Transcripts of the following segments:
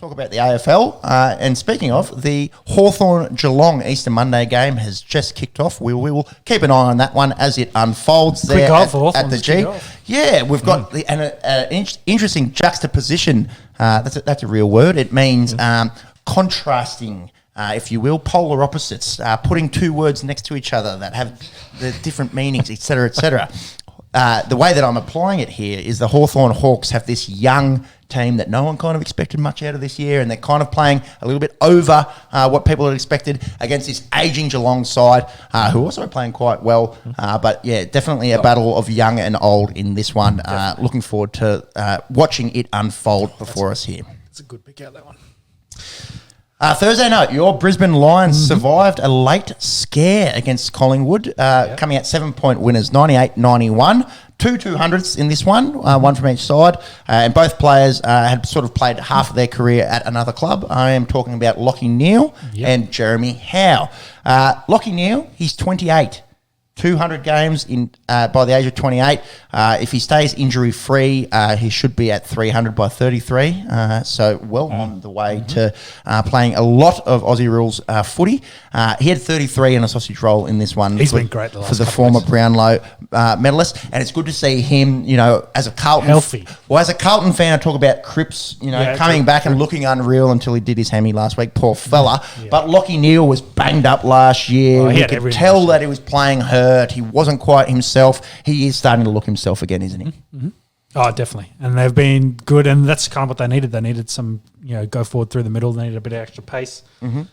talk about the AFL. And speaking of, the Hawthorn-Geelong Easter Monday game has just kicked off. We will keep an eye on that one as it unfolds there at the G. Yeah, we've got an interesting juxtaposition. That's a real word. It means contrasting, if you will, polar opposites, putting two words next to each other that have the different meanings, etc., etc. The way that I'm applying it here is the Hawthorn Hawks have this young team that no one kind of expected much out of this year, and they're kind of playing a little bit over what people had expected against this ageing Geelong side, who also are playing quite well. But yeah, definitely a battle of young and old in this one. Looking forward to watching it unfold before us here. It's a good pick out, that one. Thursday night, your Brisbane Lions survived a late scare against Collingwood, coming out 7-point winners, 98-91. Two 200s in this one, one from each side. And both players had sort of played half of their career at another club. I am talking about Lachie Neale and Jeremy Howe. Lachie Neale, he's 28. 200 games in by the age of 28. If he stays injury-free, he should be at 300 by 33. So well on the way to playing a lot of Aussie rules footy. He had 33 in a sausage roll in this one. He's been great for the former Brownlow medalist. And it's good to see him, as a Carlton... Healthy. Well, as a Carlton fan, I talk about Cripps, coming back and looking unreal until he did his hammy last week. Poor fella. Yeah. But Lachie Neale was banged up last year. You could tell that he was playing hurt. He wasn't quite himself. He is starting to look himself again, isn't he? Mm-hmm. Oh, definitely. And they've been good, and that's kind of what they needed. They needed some, go forward through the middle. They needed a bit of extra pace, and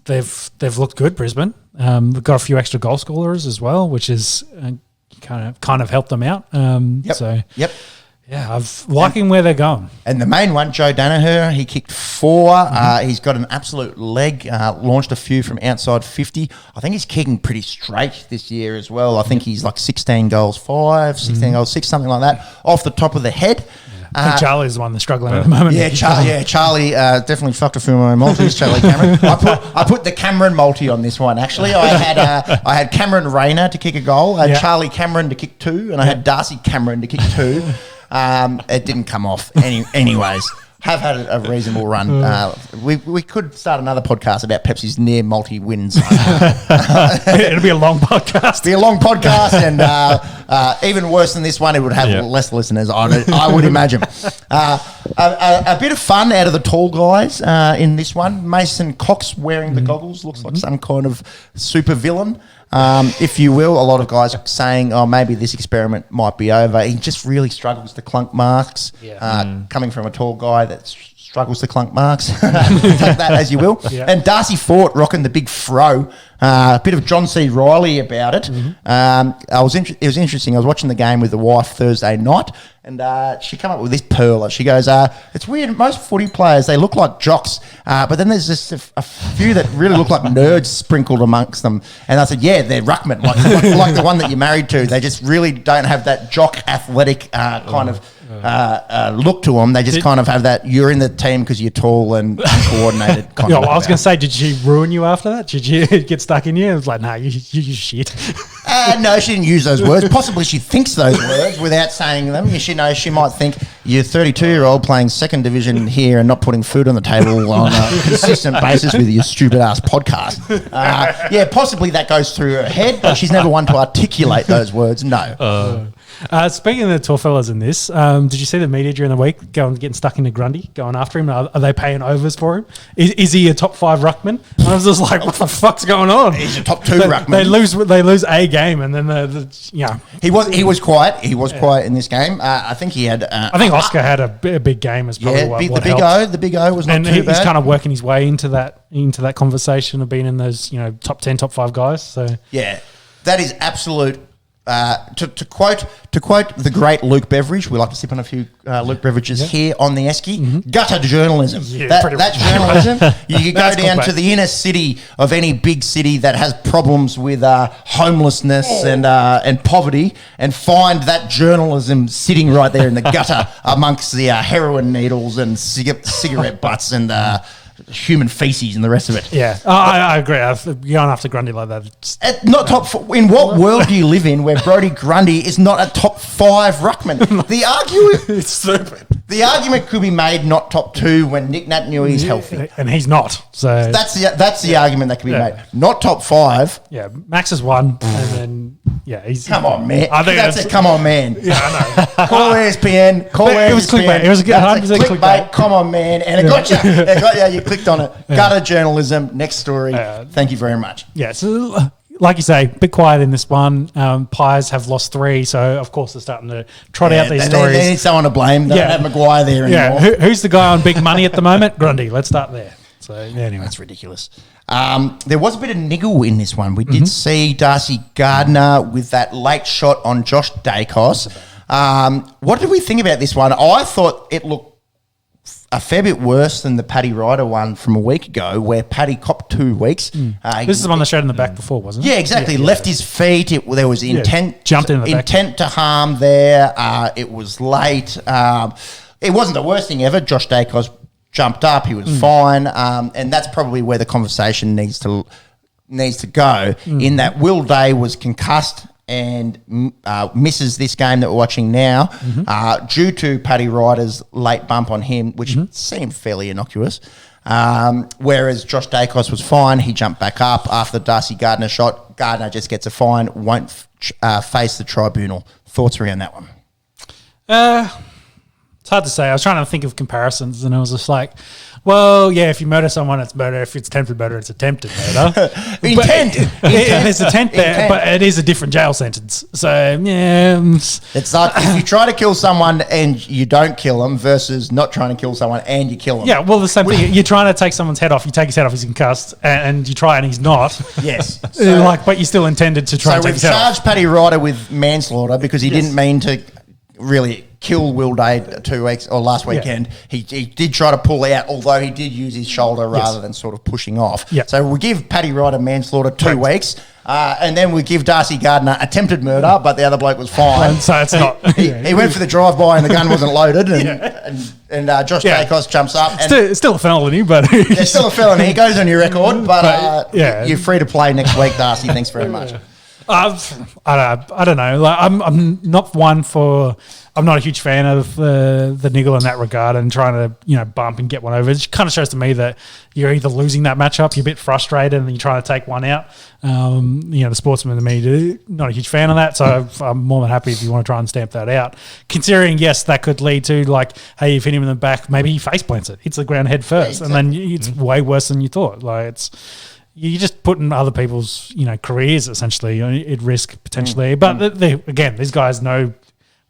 they've looked good. Brisbane. They've got a few extra goal scorers as well, which is kind of helped them out. Yeah, I'm liking where they're going. And the main one, Joe Danaher, he kicked 4. He's got an absolute leg, launched a few from outside 50. I think he's kicking pretty straight this year as well. I think he's like 16 goals 5, 16 goals 6, something like that, off the top of the head. I think Charlie's the one that's struggling at the moment. Yeah, Charlie definitely fucked a few of my multis, Charlie Cameron. I put the Cameron multi on this one, actually. I had Cameron Rayner to kick a goal, I had Charlie Cameron to kick 2, and I had Darcy Cameron to kick 2. It didn't come off anyways. Have had a reasonable run. We could start another podcast about Pepsi's near multi-wins. It'll be a long podcast. And even worse than this one, it would have less listeners, I would imagine. A bit of fun out of the tall guys in this one. Mason Cox wearing the goggles looks like some kind of super villain. If you will. A lot of guys saying, maybe this experiment might be over. He just really struggles to clunk marks. Coming from a tall guy that struggles to clunk marks. Take that as you will. Yeah. And Darcy Fort rocking the big fro. A bit of John C. Riley about it. It was interesting. I was watching the game with the wife Thursday night, and she came up with this pearler. She goes, it's weird. Most footy players, they look like jocks, but then there's just a few that really look like nerds sprinkled amongst them. And I said, yeah, they're ruckman, like the one that you're married to. They just really don't have that jock athletic kind of look to them. They just kind of have that, you're in the team because you're tall and uncoordinated kind of. I was going to say, did she ruin you after that? Did you get stuck in you? It was like, no, you shit. No, she didn't use those words. Possibly she thinks those words without saying them. She knows she might think you're a 32-year-old playing second division here and not putting food on the table on a consistent basis with your stupid-ass podcast. Possibly that goes through her head, but she's never one to articulate those words, no. Speaking of the tall fellas in this, did you see the media during the week getting stuck into Grundy, going after him? Are they paying overs for him? Is he a top 5 ruckman? And I was just like, what the fuck's going on? He's a top 2 ruckman. They lose a game, and then he was quiet. He was quiet in this game. I think he had. I think Oscar had a big game as probably what the big O was not and too bad. He's kind of working his way into that conversation of being in those top 10, top 5 guys. So yeah, that is absolute. To quote the great Luke Beveridge, we like to sip on a few Luke Beverages here on the Esky. Gutter journalism. That's journalism. You go down to the inner city of any big city that has problems with homelessness and poverty, and find that journalism sitting right there in the gutter amongst the heroin needles and cigarette butts and human feces and the rest of it. Yeah, I agree. Going after Grundy like that. Not top 4. In what world do you live in where Brodie Grundy is not a top 5 ruckman? The The argument could be made not top 2 when Nick Naitanui is healthy. And he's not. So that's the argument that could be made. Not top 5. Yeah, Max is 1, and then he's. Come on, man. I think that's it. Come on, man. Yeah, I know. Call ESPN. Call ESPN. It was clickbait. It was 100% clickbait. Come on, man. And it got you. It got you. You clicked on it. Gutter journalism. Next story. Thank you very much. Yeah. So, like you say, a bit quiet in this one. Pies have lost 3, so of course they're starting to trot out these stories. They need someone to blame. They don't have Maguire there anymore. Yeah. Who's the guy on big money at the moment? Grundy. Let's start there. So anyway, that's ridiculous. There was a bit of niggle in this one. We did see Darcy Gardner with that late shot on Josh Dacos. What did we think about this one? I thought it looked a fair bit worse than the Paddy Ryder one from a week ago, where Paddy copped 2 weeks. This is the one that showed in the back before, wasn't it? Yeah, exactly. Left his feet. There was intent. Jumped in the back. Intent to harm there. It was late. It wasn't the worst thing ever. Josh Dacos jumped up. He was fine. And that's probably where the conversation needs to go. In that Will Day was concussed and misses this game that we're watching now due to Paddy Ryder's late bump on him, which seemed fairly innocuous. Whereas Josh Dacos was fine. He jumped back up after the Darcy Gardner shot. Gardner just gets a fine, won't face the tribunal. Thoughts around that one? It's hard to say. I was trying to think of comparisons, and I was just like, well, yeah, if you murder someone, it's murder. If it's attempted murder, it's attempted murder. Intent. There's intent there, but it is a different jail sentence. So, yeah. It's like if you try to kill someone and you don't kill them versus not trying to kill someone and you kill them. Yeah, well, the same thing. You're trying to take someone's head off. You take his head off, he's concussed, and you try and he's not. Yes. But you still intended to try and take his head off. So we've charged Paddy Ryder with manslaughter because he didn't mean to really kill Will Day 2 weeks or last weekend. He did try to pull out, although he did use his shoulder rather than sort of pushing off. So we give Paddy Ryder manslaughter 2 weeks, and then we give Darcy Gardner attempted murder, but the other bloke was fine. So it's not. He went for the drive-by and the gun wasn't loaded, and Josh Dacos jumps up. And still a felony, but it's still a felony. He goes on your record, but you're free to play next week, Darcy. Thanks very much. I don't know. Like, I'm not one for. I'm not a huge fan of the niggle in that regard and trying to bump and get one over. It kind of shows to me that you're either losing that matchup, you're a bit frustrated, and you're trying to take one out. The sportsman in me, not a huge fan of that. So I'm more than happy if you want to try and stamp that out. Considering, yes, that could lead to hey, you've hit him in the back, maybe he face plants it, hits the ground head first, and then it's way worse than you thought. You're just putting other people's, careers essentially at risk potentially. But again, these guys know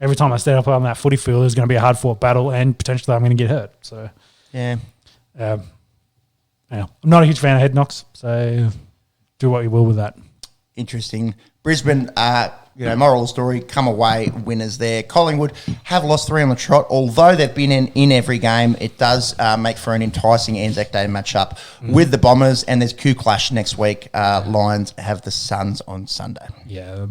every time I step up on that footy field, there's going to be a hard-fought battle, and potentially I'm going to get hurt. So, I'm not a huge fan of head knocks. So, do what you will with that. Interesting. Brisbane, moral of the story, come away winners there. Collingwood have lost 3 on the trot. Although they've been in every game, it does make for an enticing Anzac Day matchup with the Bombers, and there's Q-Clash next week. Lions have the Suns on Sunday. Yeah,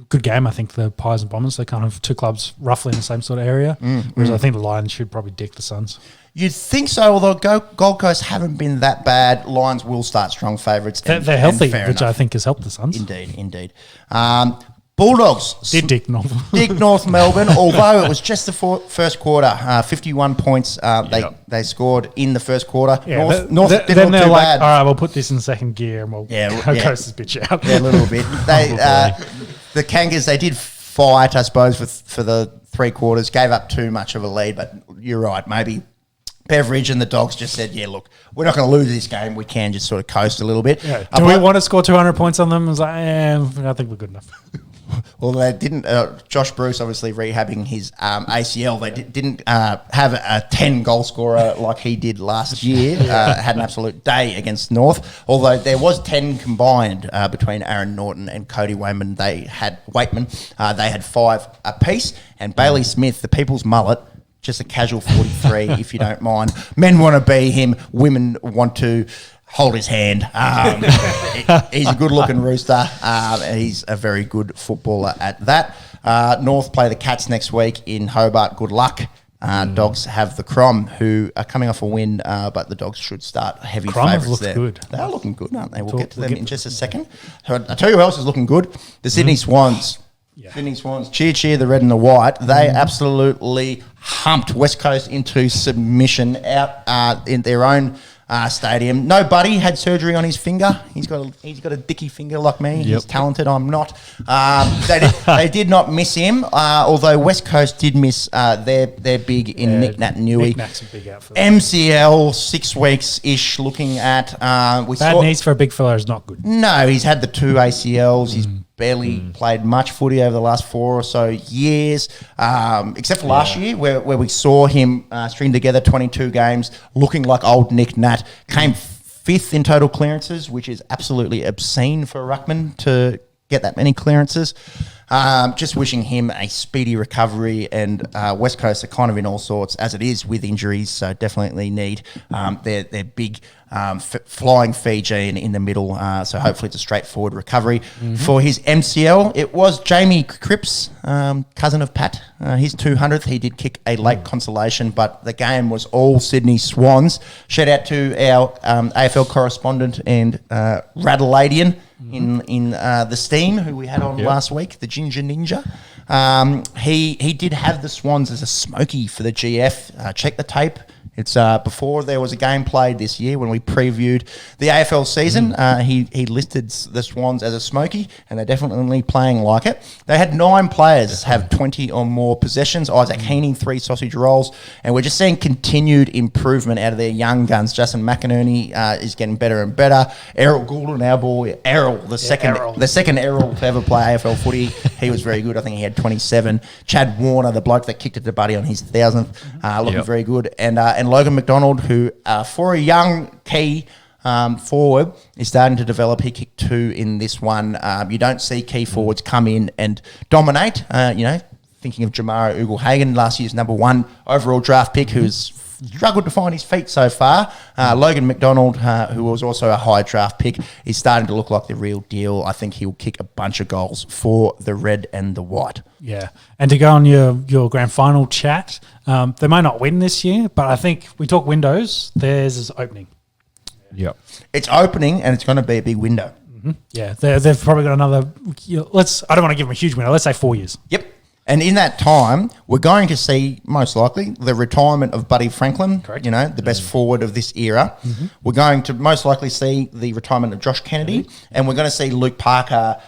good game. I think the Pies and Bombers, they're kind of 2 clubs roughly in the same sort of area, whereas I think the Lions should probably dick the Suns. You'd think so, although Gold Coast haven't been that bad. Lions will start strong favourites. They're healthy, which I think has helped the Suns. Indeed. Bulldogs did dick North. Dick North Melbourne, although it was just the first quarter. 51 points they scored in the first quarter. Yeah, North didn't then look they're too like, bad. all right, we'll put this in second gear and we'll coast this bitch out. Yeah, a little bit. The Kangas, they did fight, I suppose, for the 3 quarters, gave up too much of a lead, but you're right, maybe Beveridge and the Dogs just said, look, we're not going to lose this game. We can just sort of coast a little bit. Yeah. Do we want to score 200 points on them? I was like, I think we're good enough. Well, they didn't. Josh Bruce, obviously rehabbing his ACL, they didn't have a 10 goal scorer like he did last year. Had an absolute day against North. Although there was 10 combined between Aaron Norton and Cody Waitman. They had 5 apiece, and Bailey Smith, the people's mullet, just a casual 43, if you don't mind. Men want to be him. Women want to hold his hand. He's a good-looking rooster. He's a very good footballer at that. North play the Cats next week in Hobart. Good luck. Dogs have the Crom, who are coming off a win, but the Dogs should start heavy favourites there. Good. They are looking good, aren't they? We'll get to them in just a second. I'll tell you who else is looking good. The Sydney Swans. Sydney Swans, cheer, the red and the white. They absolutely humped West Coast into submission out in their own stadium. No Buddy had surgery on his finger. He's got a dicky finger like me. He's talented. I'm not. They did not miss him. Although West Coast did miss their big in Nick Nat Nui. Nick-Nat's a big out for MCL 6 weeks ish. Looking at bad knees for a big fella is not good. No, he's had the 2 ACLs. He's barely played much footy over the last 4 or so years, except for last year where we saw him string together 22 games looking like old Nick Nat. Came 5th in total clearances, which is absolutely obscene for a ruckman to get that many clearances. Just wishing him a speedy recovery, and West Coast are kind of in all sorts as it is with injuries, so definitely need their big flying Fijian in the middle. So hopefully it's a straightforward recovery for his MCL. It was Jamie Cripps, cousin of Pat, his 200th. He did kick a late consolation, but the game was all Sydney Swans. Shout out to our AFL correspondent and Radaladian in the Steam, who we had on last week, the Ginger Ninja. He did have the Swans as a smoky for the GF. Check the tape. It's before there was a game played this year when we previewed the AFL season. He listed the Swans as a smoky, and they're definitely playing like it. They had 9 players have 20 or more possessions. Isaac Heaney, 3 sausage rolls, and we're just seeing continued improvement out of their young guns. Justin McInerney is getting better and better. Errol Goulden, our boy Errol, the second Errol to ever play AFL footy. He was very good. I think he had 27. Chad Warner, the bloke that kicked it to Buddy on his 1000th, looking very good. And Logan McDonald, who for a young key forward is starting to develop. He kicked 2 in this one. You don't see key forwards come in and dominate. Thinking of Jamara Ugle-Hagan, last year's number 1 overall draft pick, who's struggled to find his feet so far. Logan McDonald, who was also a high draft pick, is starting to look like the real deal. I think he'll kick a bunch of goals for the red and the white. Yeah, and to go on your grand final chat, they may not win this year, but I think we talk windows, theirs is opening. Yep. It's opening, and it's going to be a big window. Yeah, they've probably got another, I don't want to give them a huge window, let's say 4 years. Yep. And in that time, we're going to see, most likely, the retirement of Buddy Franklin, correct, the best forward of this era. We're going to most likely see the retirement of Josh Kennedy, and we're going to see Luke Parker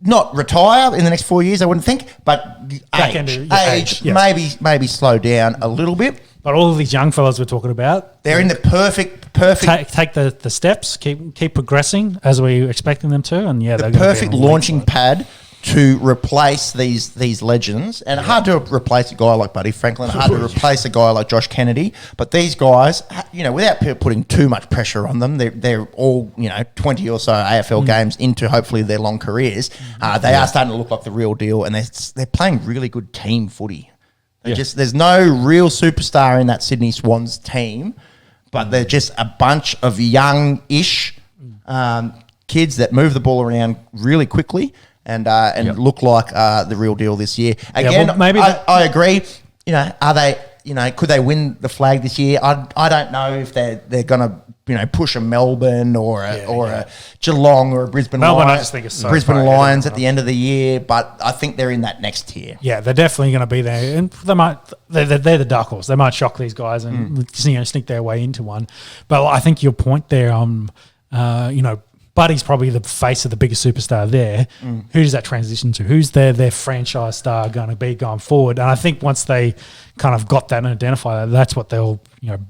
not retire in the next 4 years, I wouldn't think, but age yes. maybe slow down a little bit. But all of these young fellas we're talking about, they're in the perfect take the steps, keep progressing as we're expecting them to, and the perfect launching pad to replace these legends. And hard to replace a guy like Buddy Franklin, hard to replace a guy like Josh Kennedy. But these guys, without putting too much pressure on them, they're all, 20 or so AFL games into hopefully their long careers. They are starting to look like the real deal, and they're playing really good team footy. There's no real superstar in that Sydney Swans team, but they're just a bunch of young-ish kids that move the ball around really quickly and look like the real deal this year. Again, maybe I agree. Are they? Could they win the flag this year? I don't know if they're going to push a Melbourne or a Geelong or a Brisbane Melbourne. Lions, I just think it's so Brisbane Lions at the end of the year, but I think they're in that next tier. Yeah, they're definitely going to be there, and they're the dark horse. They might shock these guys and sneak their way into one. But I think your point there on Buddy's probably the face of the biggest superstar there. Who does that transition to? Who's their franchise star going to be going forward? And I think once they kind of got that and identify that, that's what they'll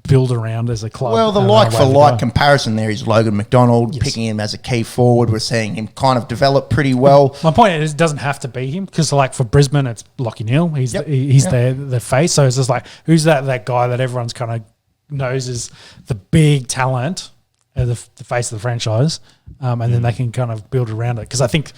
build around as a club. Well, the like for like comparison there is Logan McDonald, picking him as a key forward. We're seeing him kind of develop pretty well. My point is, it doesn't have to be him, because like for Brisbane, it's Lockie Neal. He's their face. So it's just like, who's that guy that everyone's kind of knows is the big talent, the face of the franchise, and then they can kind of build around it. Because I think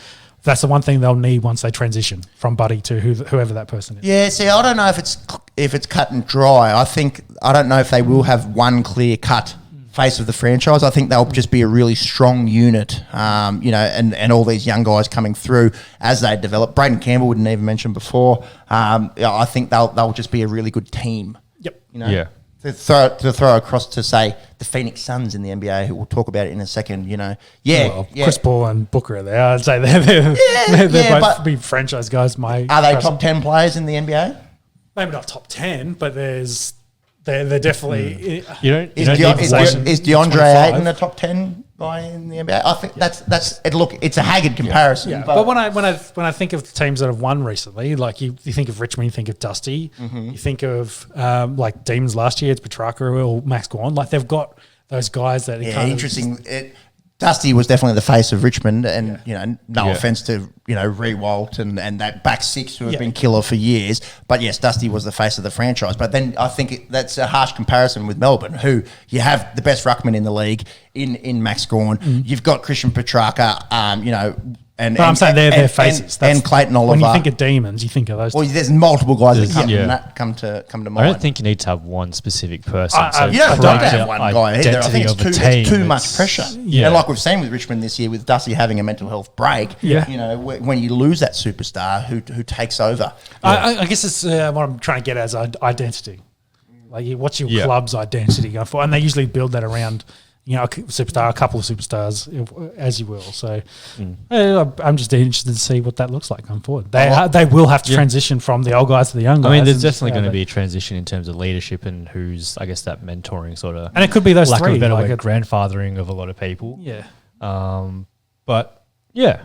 that's the one thing they'll need once they transition from Buddy to whoever that person is. Yeah, see, I don't know if it's cut and dry. I don't know if they will have one clear cut face of the franchise. I think they'll just be a really strong unit, and all these young guys coming through as they develop. Braden Campbell wouldn't even mention before. I think they'll just be a really good team. Yep. Yeah. to throw across to, say, the Phoenix Suns in the NBA, who we'll talk about it in a second, Chris Paul and Booker are there. I'd say they're both big franchise guys. Are they top 10 players in the NBA? Maybe not top 10, but they're definitely. Is DeAndre Ayton a top 10 guy in the NBA? I think that's it. Look, it's a haggard comparison. Yeah, but when I think of the teams that have won recently, like you think of Richmond, you think of Dusty, you think of like Demons last year, it's Petrarca or Max Gawn. Like they've got those guys that interesting. Dusty was definitely the face of Richmond, and no offense to Rewalt and that back six who have been killer for years, but yes, Dusty was the face of the franchise. But then I think that's a harsh comparison with Melbourne, who you have the best ruckman in the league in Max Gawn. You've got Christian Petrarca, But I'm saying they're their faces. And Clayton Oliver. When you think of Demons, you think of those. Well, there's multiple guys that come to mind. I don't think you need to have one specific person. You don't have one guy either. I think it's too much pressure. Yeah. And like we've seen with Richmond this year, with Dusty having a mental health break, when you lose that superstar, who takes over? I guess it's what I'm trying to get at is identity. Like, what's your club's identity going for? And they usually build that around a couple of superstars, as you will. So I'm just interested to see what that looks like going forward. They will have to transition from the old guys to the young guys. I mean, there's definitely going to be a transition in terms of leadership and who's, I guess, that mentoring sort of. And it could be those lack three. Of a better word, grandfathering of a lot of people. Yeah. But yeah.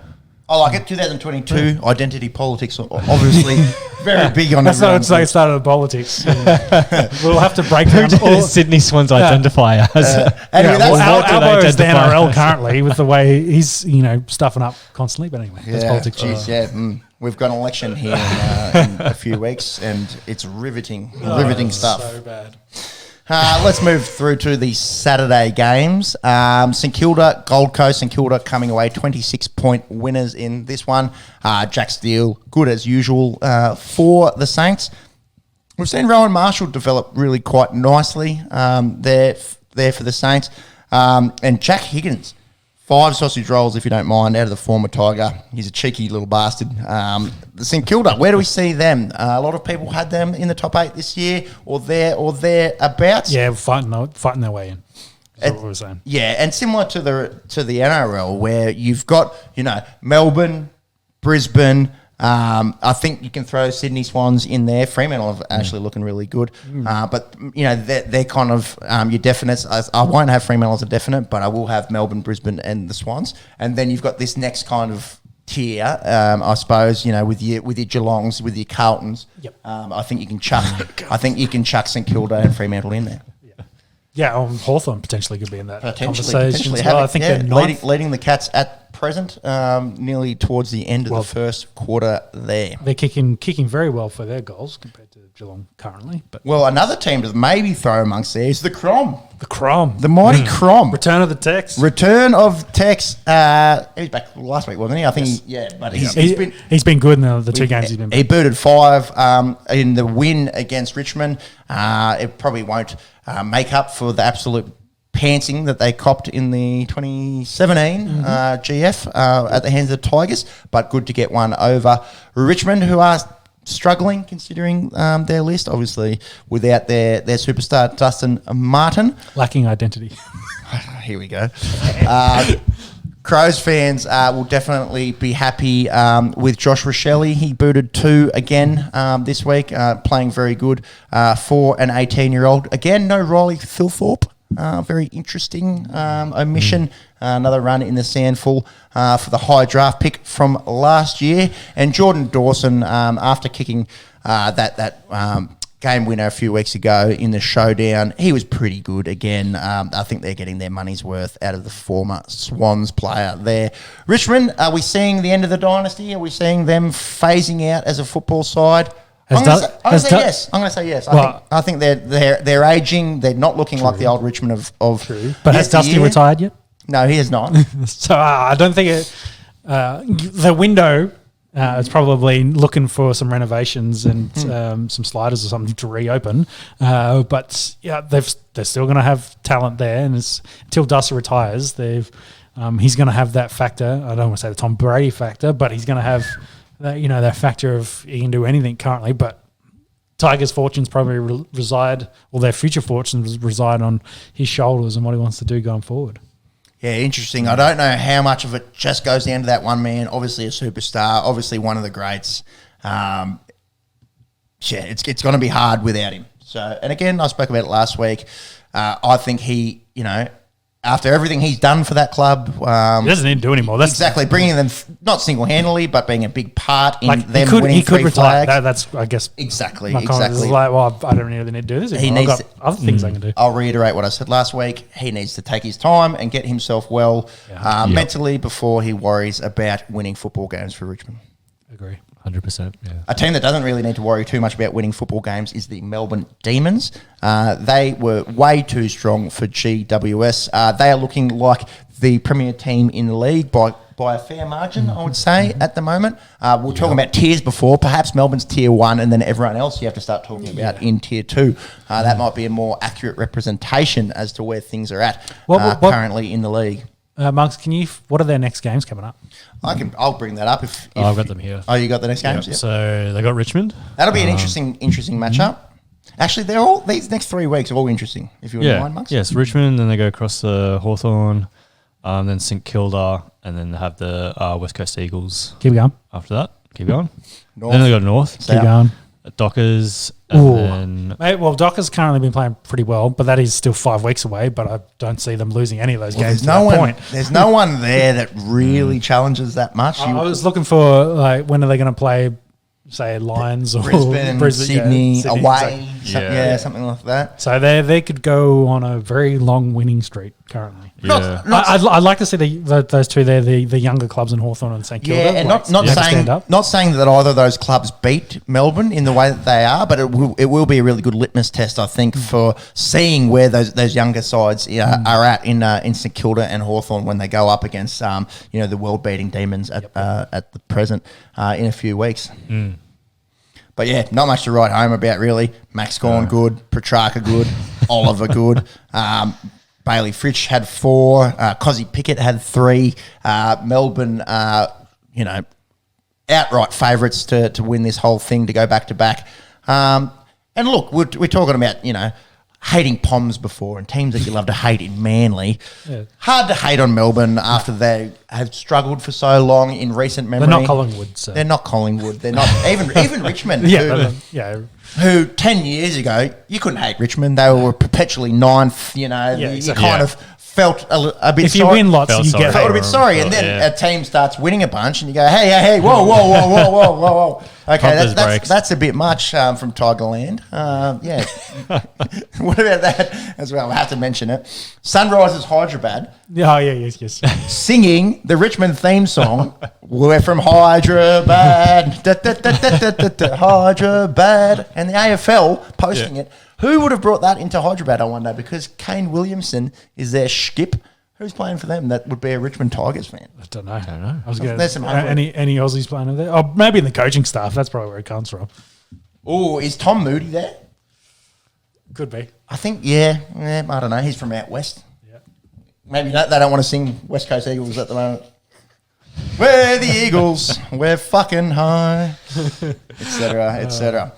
I like it. 2022 identity politics, obviously very big on. That's not what they started with politics. We'll have to break down all Sydney Swans identify as. Albo is the NRL currently with the way he's stuffing up constantly. But anyway, that's politics. We've got an election here in a few weeks, and it's riveting stuff. So bad. Let's move through to the Saturday games. St Kilda, Gold Coast. St Kilda coming away 26-point winners in this one. Jack Steele, good as usual for the Saints. We've seen Rowan Marshall develop really quite nicely there for the Saints. And Jack Higgins, 5 sausage rolls, if you don't mind, out of the former Tiger. He's a cheeky little bastard. The St Kilda, where do we see them? A lot of people had them in the top 8 this year, or thereabouts. Yeah, fighting their way in. That's what we're saying. Yeah, and similar to the NRL, where you've got Melbourne, Brisbane. I think you can throw Sydney Swans in there. Fremantle are actually looking really good. But, they're kind of your definites. I won't have Fremantle as a definite, but I will have Melbourne, Brisbane and the Swans. And then you've got this next kind of tier, I suppose, with your Geelongs, with your Carltons. Yep. I think you can chuck St Kilda and Fremantle in there. Yeah, Hawthorn potentially could be in that conversation. I think they're leading the Cats at present, nearly towards the end of the first quarter there. They're kicking very well for their goals compared to Geelong currently. But another team to maybe throw amongst there is the Crom. The mighty Crom. Return of the Tex. He was back last week, wasn't he? I think, but he's been good in the 2 games he's been back. He booted 5 in the win against Richmond. It probably won't make up for the absolute pantsing that they copped in the 2017 GF at the hands of the Tigers, but good to get one over Richmond, who are struggling considering their list, obviously without their superstar Dustin Martin. Lacking identity. Here we go. Crows fans will definitely be happy with Josh Rochelle. He booted 2 again this week, playing very good for an 18-year-old. Again, no Riley Thilthorpe. Very interesting omission. Another run in the sandful for the high draft pick from last year. And Jordan Dawson, after kicking that game winner a few weeks ago in the showdown, he was pretty good again. I think they're getting their money's worth out of the former Swans player there. Richmond, are we seeing the end of the dynasty? Are we seeing them phasing out as a football side? I'm going to say yes. I think they're aging. They're not looking like the old Richmond of. True. But has Dusty retired yet? No, he has not. So I don't think the window is probably looking for some renovations and some sliders or something to reopen. But yeah, they're still going to have talent there, and until Dusty retires, he's going to have that factor. I don't want to say the Tom Brady factor, but he's going to have that factor of he can do anything currently, but Tigers' fortunes probably reside, or their future fortunes reside on his shoulders and what he wants to do going forward. Yeah, interesting. I don't know how much of it just goes down to that one man. Obviously a superstar, obviously one of the greats. It's going to be hard without him. So, and again, I spoke about it last week. I think he, after everything he's done for that club, He doesn't need to do anymore. That's exactly bringing them not single-handedly, but being a big part in them he winning could three retire. flags. That's I guess Exactly. my comment is like, well, I don't really need to do this anymore. I've got other things I can do. I'll reiterate what I said last week. He needs to take his time and get himself well mentally before he worries about winning football games for Richmond. Agree. 100%. Yeah. A team that doesn't really need to worry too much about winning football games is the Melbourne Demons. They were way too strong for GWS. They are looking like the premier team in the league by a fair margin, I would say, at the moment. We were talking about tiers before. Perhaps Melbourne's tier 1 and then everyone else you have to start talking about in tier 2. That might be a more accurate representation as to where things are at currently in the league. Monks, what are their next games coming up? I'll bring that up if I've got them here. Oh, you got the next games? Yep. So they got Richmond. That'll be an interesting matchup. Actually, these next 3 weeks are all interesting. If you wouldn't mind, Monks. Yes, Richmond. Then they go across the Hawthorn, then St Kilda, and then they have the West Coast Eagles. Keep going. After that, keep going. North. Then they go North. Keep going. Dockers. And then Mate, well, Dockers currently been playing pretty well, but that is still 5 weeks away. But I don't see them losing any of those games. There's no one there that really challenges that much. I was looking for when are they going to play? Say Lions or Brisbane, Sydney away, exactly. something like that. So they could go on a very long winning streak currently. Yeah. I'd like to see those two there, the younger clubs in Hawthorn and St Kilda. Yeah, and not saying that either of those clubs beat Melbourne in the way that they are, but it will be a really good litmus test, I think, for seeing where those younger sides are at in St Kilda and Hawthorn when they go up against the world beating Demons at the present in a few weeks. But yeah, not much to write home about really. Max Gorn good, Petrarca good, Oliver good. Bailey Fritsch had 4. Cozzy Pickett had 3. Melbourne, outright favourites to win this whole thing, to go back to back. And look, we're talking about, hating Poms before and teams that you love to hate in Manly. Yeah. Hard to hate on Melbourne after they have struggled for so long in recent memory. They're not Collingwood. So. They're not Collingwood. They're not even Richmond. Who 10 years ago, you couldn't hate Richmond. They were perpetually 9th, you kind of felt a bit if sorry. You win lots, you get felt a bit sorry. And then a team starts winning a bunch and you go, hey, whoa. Okay, that's a bit much from Tigerland. What about that as well? I have to mention it. Sunrisers Hyderabad. Yes. Singing the Richmond theme song. We're from Hyderabad. Hyderabad. And the AFL posting it. Who would have brought that into Hyderabad, I wonder? Because Kane Williamson is their skip. Who's playing for them? That would be a Richmond Tigers fan. I don't know. I was There's some any Aussies playing over there? Oh, maybe in the coaching staff. That's probably where it comes from. Oh, is Tom Moody there? Could be. I think, I don't know. He's from out west. Yeah. Maybe they don't want to sing West Coast Eagles at the moment. We're the Eagles. We're fucking high, etc.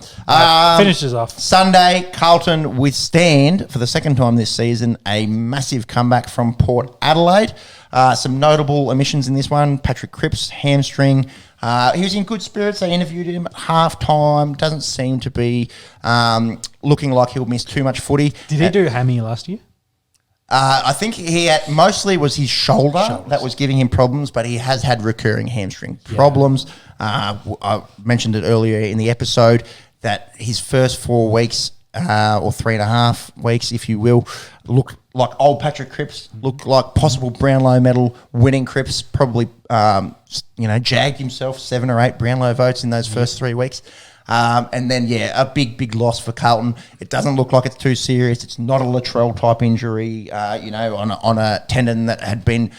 Finishes off. Sunday, Carlton withstand for the second time this season a massive comeback from Port Adelaide. Some notable omissions in this one. Patrick Cripps, hamstring. He was in good spirits. They interviewed him at half-time. Doesn't seem to be looking like he'll miss too much footy. Did he do hammy last year? I think he had, mostly was his shoulder that was giving him problems, but he has had recurring hamstring problems. I mentioned it earlier in the episode that his first 4 weeks or 3.5 weeks, if you will, looked like old Patrick Cripps, looked like possible Brownlow medal winning Cripps, probably jagged himself 7 or 8 Brownlow votes in those first 3 weeks. And then, a big loss for Carlton. It doesn't look like it's too serious. It's not a Latrell type injury, on a tendon that had been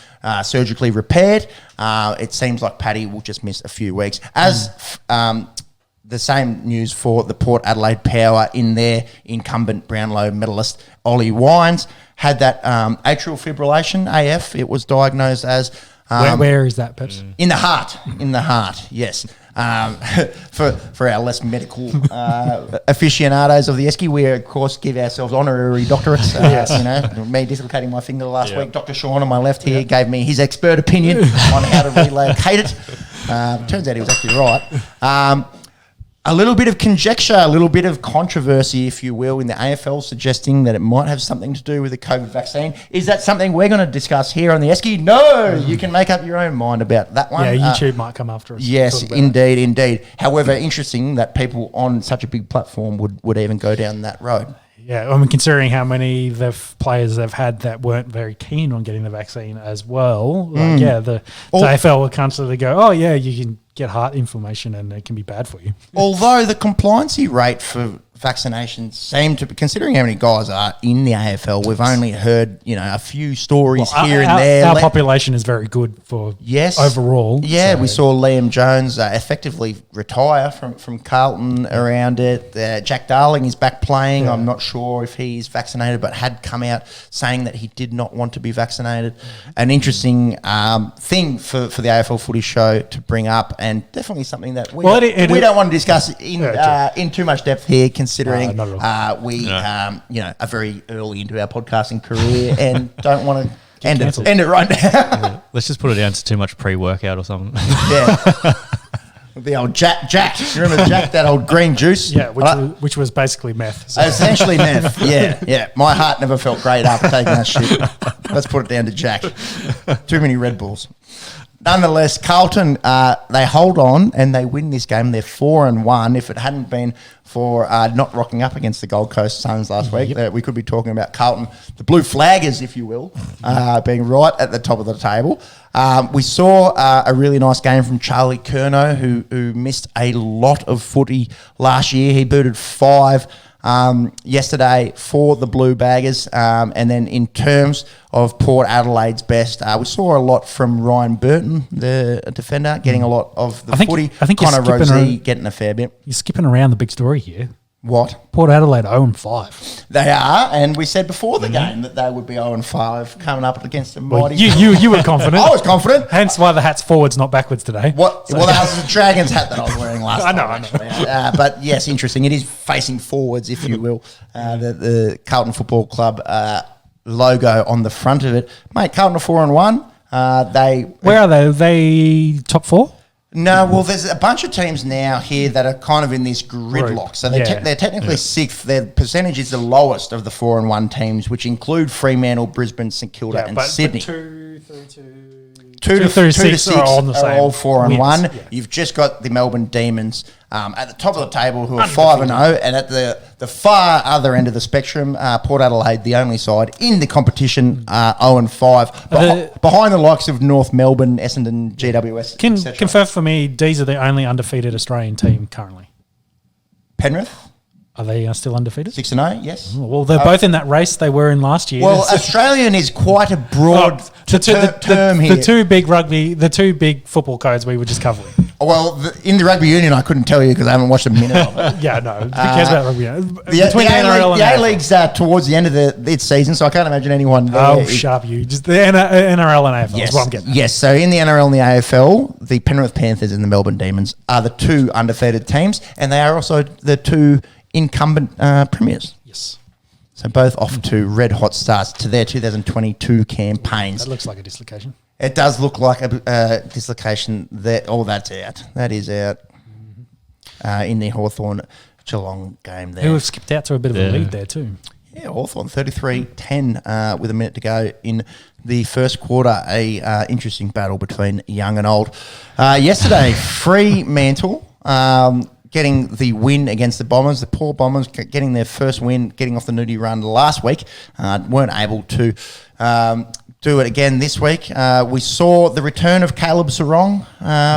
surgically repaired. It seems like Paddy will just miss a few weeks. As the same news for the Port Adelaide Power in their incumbent Brownlow medalist, Ollie Wines, had that atrial fibrillation, AF, it was diagnosed as. Where is that, Peps? In the heart, yes. for our less medical aficionados of the Esky, we of course give ourselves honorary doctorates. Me dislocating my finger last week. Dr. Sean on my left here gave me his expert opinion on how to relocate it. Turns out he was actually right. A little bit of conjecture, a little bit of controversy, if you will, in the AFL suggesting that it might have something to do with the COVID vaccine. Is that something we're going to discuss here on the Esky? No, you can make up your own mind about that one. Yeah, YouTube might come after us. Yes, indeed. However, interesting that people on such a big platform would even go down that road. Yeah, I mean, considering how many players they've had that weren't very keen on getting the vaccine as well. The AFL will constantly go, oh, yeah, you can get heart inflammation and it can be bad for you. Although the compliancy rate for vaccinations seem to be, considering how many guys are in the AFL, we've only heard, a few stories here and there. Our population is very good for overall. Yeah, so. We saw Liam Jones effectively retire from Carlton around it. Jack Darling is back playing. Yeah. I'm not sure if he's vaccinated, but had come out saying that he did not want to be vaccinated. An interesting thing for the AFL Footy Show to bring up, and definitely something that we don't want to discuss in too much depth here, considering we are very early into our podcasting career and don't want to end it right now. Yeah. Let's just put it down to too much pre-workout or something. Yeah. The old Jack. You remember Jack, that old green juice? Yeah, which was basically meth. So. Essentially meth, yeah. My heart never felt great after taking that shit. Let's put it down to Jack. Too many Red Bulls. Nonetheless, Carlton, they hold on and they win this game. They're 4-1. If it hadn't been for not rocking up against the Gold Coast Suns last week, we could be talking about Carlton, the Blue Flaggers, if you will, being right at the top of the table. We saw a really nice game from Charlie Curnow, who missed a lot of footy last year. He booted 5 yesterday for the Blue Baggers. And then in terms of Port Adelaide's best, we saw a lot from Ryan Burton, the defender, getting a lot of the footy. I think Connor Rosey getting a fair bit. You're skipping around the big story here. What? Port Adelaide 0-5. They are, and we said before the game that they would be 0-5 coming up against the mighty. You were confident. I was confident. Hence why the hat's forwards, not backwards today. What? So. Well, that was the Dragons hat that I was wearing last time. I know. But yes, interesting. It is facing forwards, if you will. The Carlton Football Club logo on the front of it. Mate, Carlton are 4-1. Where are they? Are they top 4? No, well, there's a bunch of teams now here that are kind of in this gridlock. So they're technically 6th. Their percentage is the lowest of the 4-1 teams, which include Fremantle, Brisbane, St Kilda, and Sydney. 2 to 6 are all on the are same. all 4-1. Yeah. You've just got the Melbourne Demons at the top of the table, who are 5-0, and at the far other end of the spectrum, Port Adelaide, the only side in the competition, 0-5, behind the likes of North Melbourne, Essendon, GWS. Confirm for me, D's are the only undefeated Australian team currently. Penrith. Are they still undefeated? 6-0, yes. Well, they're both in that race they were in last year. Well, Australian is quite a broad term here. The two big football codes we were just covering. Well, in the rugby union, I couldn't tell you because I haven't watched a minute of it. Yeah, no. Who cares about rugby union? The A-League's towards the end of its season, so I can't imagine anyone there. Oh, shut up, you. Just the NRL and AFL is what I'm getting at. Yes, so in the NRL and the AFL, the Penrith Panthers and the Melbourne Demons are the 2 undefeated teams, and they are also the 2 incumbent premiers. Yes. So both off to red-hot starts to their 2022 campaigns. That looks like a dislocation. It does look like a dislocation. That's out. That is out in the Hawthorn-Geelong game there. Who have skipped out to a bit of a lead there too. Yeah, Hawthorn 33-10 with a minute to go in the first quarter. A interesting battle between young and old. Yesterday, Fremantle getting the win against the Bombers. The poor Bombers getting their first win, getting off the nudie run last week. Weren't able to do it again this week. We saw the return of Caleb Sarong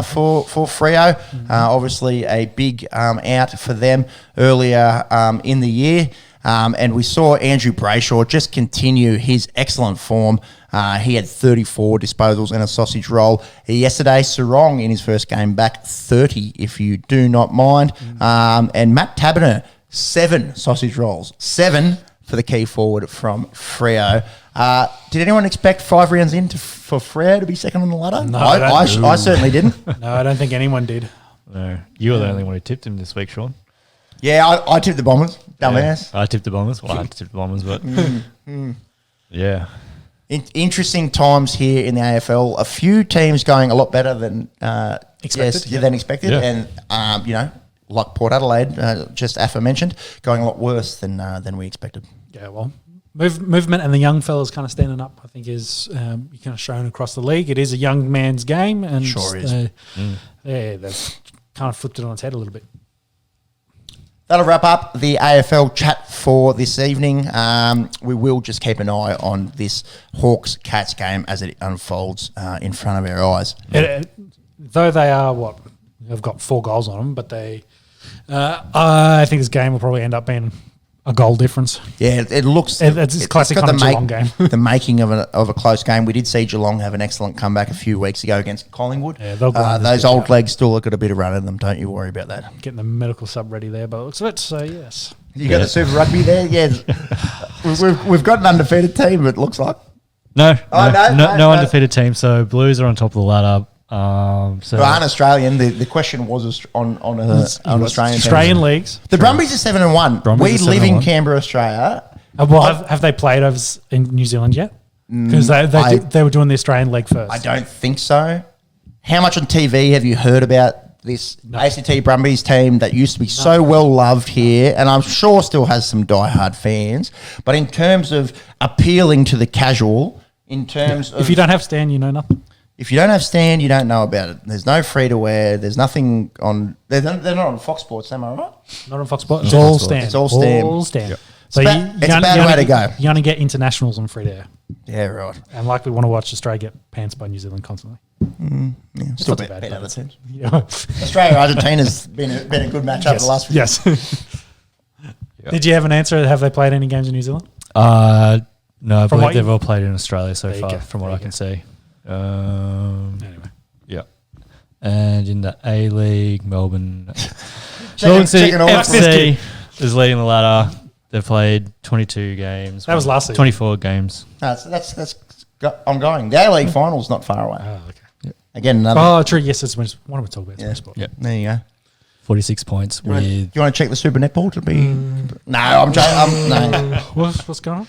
for Freo. Obviously a big out for them earlier in the year. And we saw Andrew Brayshaw just continue his excellent form. He had 34 disposals and a sausage roll. Yesterday, Sarong in his first game back, 30, if you do not mind. And Matt Taberner, 7 sausage rolls. 7 for the key forward from Freo. Did anyone expect 5 rounds in for Freo to be second on the ladder? No, I certainly didn't. No, I don't think anyone did. No. You were the only one who tipped him this week, Sean. Yeah, I tipped the Bombers. Dumbass. I tipped the Bombers. Well, I had to tip the Bombers, but yeah. Interesting times here in the AFL. A few teams going a lot better than expected. Yeah. And like Port Adelaide, just aforementioned, going a lot worse than we expected. Yeah, well, movement and the young fellas kind of standing up, I think, is kind of shown across the league. It is a young man's game, and Sure is. they've kind of flipped it on its head a little bit. That'll wrap up the AFL chat for this evening. We will just keep an eye on this Hawks-Cats game as it unfolds in front of our eyes. Though they are, they've got 4 goals on them, but I think this game will probably end up being a goal difference. Yeah, it looks... It's classic kind of Geelong game. The making of a close game. We did see Geelong have an excellent comeback a few weeks ago against Collingwood. Yeah, they'll grind those this old out. legs still got a bit of run in them. Don't you worry about that. Getting the medical sub ready there, but it looks of it, so yes. You got the Super Rugby there? Yeah. We've got an undefeated team, it looks like. No No. undefeated team. So Blues are on top of the ladder. So Who aren't Australian. The question was on Australian Australian leagues. The Brumbies are 7-1. Brumbies We are live in 7-1. Canberra, Australia. Have they played in New Zealand yet? Because they were doing the Australian leg first. I don't think so. How much on TV have you heard about this ACT Brumbies team that used to be so well loved here, and I'm sure still has some diehard fans, but in terms of appealing to the casual, in terms of... If you don't have Stan, you know nothing. If you don't have Stan, you don't know about it. There's no free-to-wear. There's nothing on... They're not on Fox Sports, am I right? Not on Fox Sports. It's all Stan. It's all Stan. All Stan. Yep. So It's a bad way to go. You only get internationals on free to air. Yeah, right. And like we want to watch Australia get pants by New Zealand constantly. Yeah, still not too beat bad, other but- teams. Yeah. Australia-Argentina's been a good match over the last few Yes. Yep. Did you have an answer? Have they played any games in New Zealand? No, I From believe what they've you- all played in Australia so There you far, go. from what There I you can see. Anyway. Yeah. And in the A-League, Melbourne Checking City all that FC is leading the ladder. They've played 22 games. That was last season. 24 games. That's ongoing. The A-League final's not far away. Oh, okay. Again, another... Oh, true. Yes, it's what I would talk about. Yeah. Sport. Yeah. There you go. 46 points Do with... you want to check the Super Netball to be... No, I'm joking. No. What's going on?